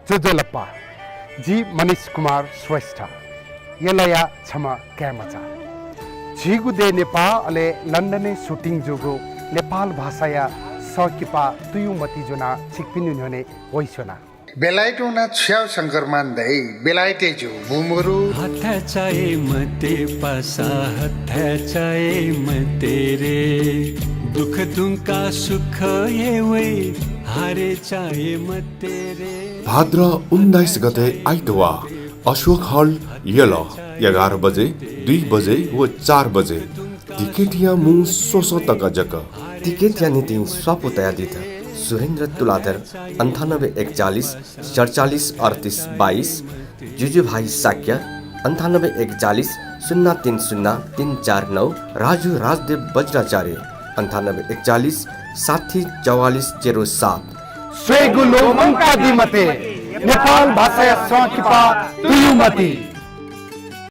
जोजोलप्पा जी मनीष कुमार श्रेष्ठ यलया क्षमा क्यामचा झिगुदे नेपाल अले लन्डने सुटिङ जोगो नेपाल भाषाया सकिपा तुयुमती जुना छिकपिनु हुने होइसोना बेलायटोना छ्याउ संकरमान दै बेलायटे जो बुमरु हथा चाहे मते पासा हथा चाहे मते रे दुख दुंका सुख ये वे हारे चाहे मते रे भाद्र 19 गते आइतबार अशोक हल यल 11 बजे 2 बजे व 4 बजे टिकट या मुङ सोसो तक जक टिकट या नीति स्वापुतया दित सुरेन्द्र तुलाधर 9841 47 38 22 जुजु भाइ साक्य 9841 030 349 राजु राजदेव वज्राचार्य 9841 60 44 07 स्वेगुलो मंका दिमते नेपाल भाषा सकिपा तुयुमती